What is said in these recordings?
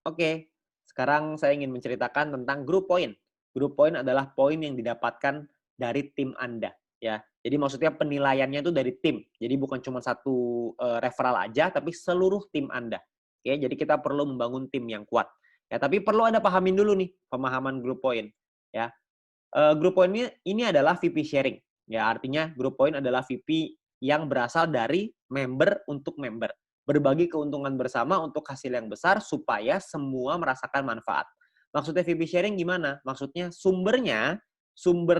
Oke, sekarang saya ingin menceritakan tentang group point. Group point adalah poin yang didapatkan dari tim Anda, ya. Jadi maksudnya penilaiannya itu dari tim. Jadi bukan cuma satu referral aja, tapi seluruh tim Anda. Oke, jadi kita perlu membangun tim yang kuat. Ya, tapi perlu Anda pahamin dulu nih pemahaman group point, ya. Group point ini adalah VP sharing. Ya, artinya group point adalah VP yang berasal dari member untuk member. Berbagi keuntungan bersama untuk hasil yang besar supaya semua merasakan manfaat. Maksudnya VP sharing gimana? Maksudnya sumber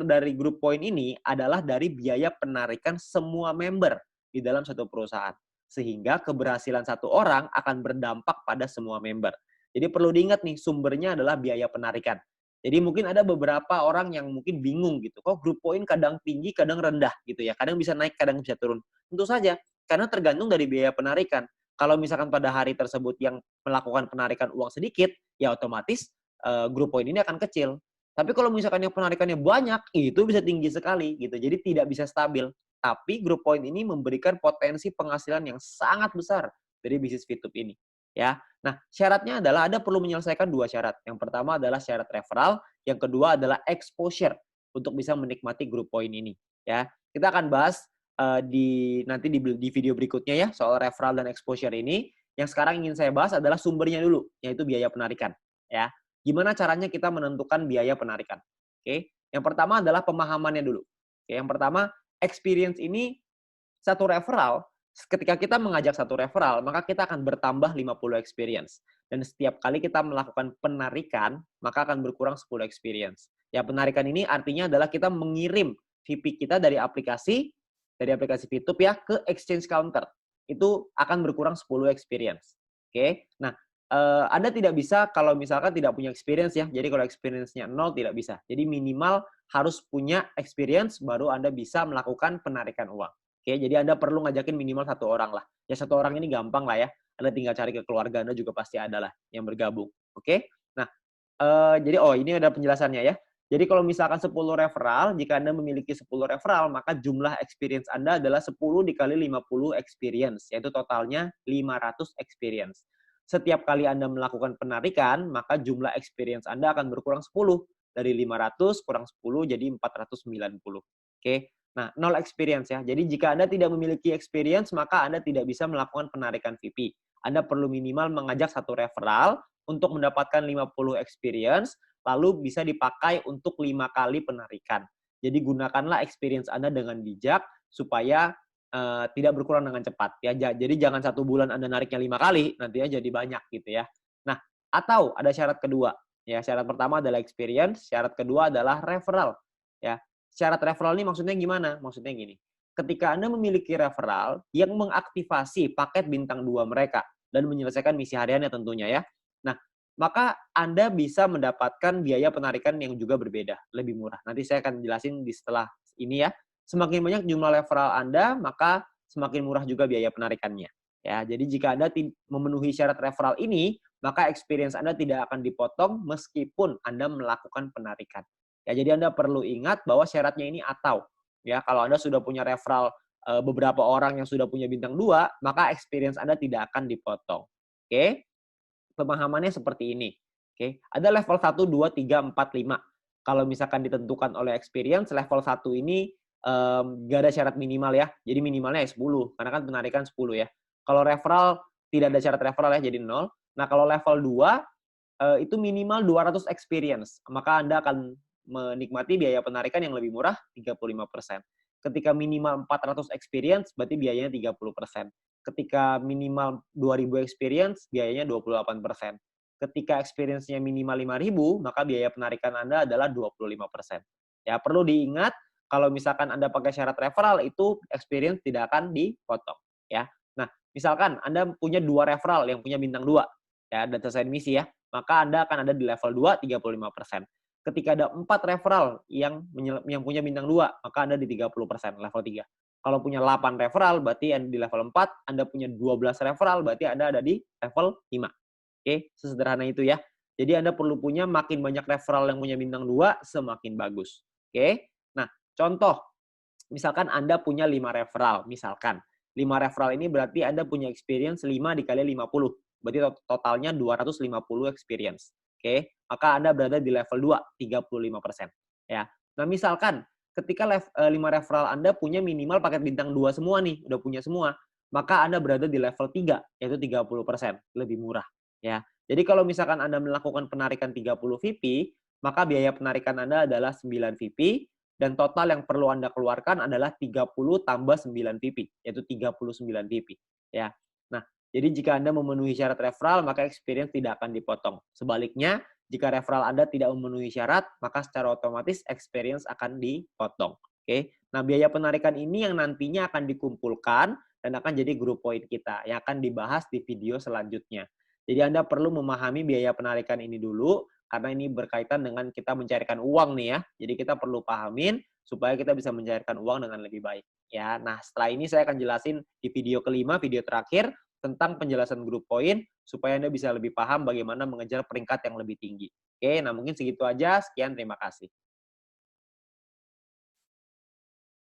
dari group point ini adalah dari biaya penarikan semua member di dalam satu perusahaan. Sehingga keberhasilan satu orang akan berdampak pada semua member. Jadi perlu diingat nih, sumbernya adalah biaya penarikan. Jadi mungkin ada beberapa orang yang mungkin bingung gitu, kok group point kadang tinggi, kadang rendah gitu ya, kadang bisa naik, kadang bisa turun. Tentu saja, karena tergantung dari biaya penarikan. Kalau misalkan pada hari tersebut yang melakukan penarikan uang sedikit, ya otomatis group point ini akan kecil. Tapi kalau misalkan yang penarikannya banyak, itu bisa tinggi sekali gitu. Jadi tidak bisa stabil. Tapi group point ini memberikan potensi penghasilan yang sangat besar dari bisnis Fitup ini. Ya, nah syaratnya adalah Anda perlu menyelesaikan dua syarat. Yang pertama adalah syarat referral, yang kedua adalah exposure untuk bisa menikmati group point ini. Ya, kita akan bahas nanti di video berikutnya ya soal referral dan exposure ini. Yang sekarang ingin saya bahas adalah sumbernya dulu, yaitu biaya penarikan. Ya, gimana caranya kita menentukan biaya penarikan? Oke, yang pertama adalah pemahamannya dulu. Oke, yang pertama experience ini satu referral. Ketika kita mengajak satu referral, maka kita akan bertambah 50 experience. Dan setiap kali kita melakukan penarikan, maka akan berkurang 10 experience. Ya, penarikan ini artinya adalah kita mengirim VP kita dari aplikasi Fitup ya ke exchange counter. Itu akan berkurang 10 experience. Oke. Nah, Anda tidak bisa kalau misalkan tidak punya experience ya. Jadi kalau experience-nya 0 tidak bisa. Jadi minimal harus punya experience baru Anda bisa melakukan penarikan uang. Oke, jadi Anda perlu ngajakin minimal satu orang lah. Ya satu orang ini gampang lah ya. Anda tinggal cari ke keluarga Anda juga pasti ada lah yang bergabung. Oke. Nah, jadi ini ada penjelasannya ya. Jadi kalau misalkan 10 referral, jika Anda memiliki 10 referral, maka jumlah experience Anda adalah 10 dikali 50 experience, yaitu totalnya 500 experience. Setiap kali Anda melakukan penarikan, maka jumlah experience Anda akan berkurang 10. Dari 500 kurang 10 jadi 490. Oke. Nah, 0 experience ya. Jadi jika Anda tidak memiliki experience, maka Anda tidak bisa melakukan penarikan VP. Anda perlu minimal mengajak satu referral untuk mendapatkan 50 experience, lalu bisa dipakai untuk 5 kali penarikan. Jadi gunakanlah experience Anda dengan bijak supaya tidak berkurang dengan cepat ya. Jadi jangan satu bulan Anda nariknya 5 kali, nantinya jadi banyak gitu ya. Nah, atau ada syarat kedua. Ya, syarat pertama adalah experience, syarat kedua adalah referral. Ya, syarat referral ini maksudnya gimana? Maksudnya gini, ketika Anda memiliki referral yang mengaktifasi paket bintang 2 mereka dan menyelesaikan misi hariannya tentunya ya. Nah, maka Anda bisa mendapatkan biaya penarikan yang juga berbeda, lebih murah. Nanti saya akan jelasin di setelah ini ya. Semakin banyak jumlah referral Anda, maka semakin murah juga biaya penarikannya. Ya, jadi jika Anda memenuhi syarat referral ini, maka experience Anda tidak akan dipotong meskipun Anda melakukan penarikan. Ya, jadi Anda perlu ingat bahwa syaratnya ini atau. Ya, kalau Anda sudah punya referral beberapa orang yang sudah punya bintang 2, maka experience Anda tidak akan dipotong. Oke? Pemahamannya seperti ini. Oke, ada level 1, 2, 3, 4, 5. Kalau misalkan ditentukan oleh experience, level 1 ini nggak ada syarat minimal ya. Jadi minimalnya 10, karena kan penarikan 10 ya. Kalau referral, tidak ada syarat referral ya, jadi 0. Nah, kalau level 2, itu minimal 200 experience. Maka Anda akan menikmati biaya penarikan yang lebih murah, 35%. Ketika minimal 400 experience, berarti biayanya 30%. Ketika minimal 2.000 experience, biayanya 28%. Ketika experience-nya minimal 5.000, maka biaya penarikan Anda adalah 25%. Ya, perlu diingat, kalau misalkan Anda pakai syarat referral, itu experience tidak akan dipotong. Ya. Nah, misalkan Anda punya 2 referral yang punya bintang 2, ya, dan selesai misi ya, maka Anda akan ada di level 2, 35%. Ketika ada 4 referral yang punya bintang 2, maka Anda di 30%, level 3. Kalau punya 8 referral, berarti Anda di level 4, Anda punya 12 referral, berarti Anda ada di level 5. Oke, sesederhana itu ya. Jadi Anda perlu punya makin banyak referral yang punya bintang 2, semakin bagus. Oke. Nah, contoh, misalkan Anda punya 5 referral, misalkan. 5 referral ini berarti Anda punya experience 5 dikali 50. berarti totalnya 250 experience. Oke, maka Anda berada di level 2, 35%. Ya. Nah, misalkan ketika 5 referral Anda punya minimal paket bintang 2 semua nih, udah punya semua, maka Anda berada di level 3, yaitu 30%, lebih murah. Ya. Jadi kalau misalkan Anda melakukan penarikan 30 VP, maka biaya penarikan Anda adalah 9 VP, dan total yang perlu Anda keluarkan adalah 30 tambah 9 VP, yaitu 39 VP. Ya. Nah, jadi jika Anda memenuhi syarat referral, maka experience tidak akan dipotong. Sebaliknya, jika referral Anda tidak memenuhi syarat, maka secara otomatis experience akan dipotong. Oke. Nah, biaya penarikan ini yang nantinya akan dikumpulkan dan akan jadi grup poin kita yang akan dibahas di video selanjutnya. Jadi Anda perlu memahami biaya penarikan ini dulu karena ini berkaitan dengan kita mencairkan uang nih ya. Jadi kita perlu pahamin supaya kita bisa mencairkan uang dengan lebih baik. Ya, nah setelah ini saya akan jelasin di video kelima, video terakhir tentang penjelasan grup poin supaya Anda bisa lebih paham bagaimana mengejar peringkat yang lebih tinggi. Oke, nah mungkin segitu aja. Sekian, terima kasih.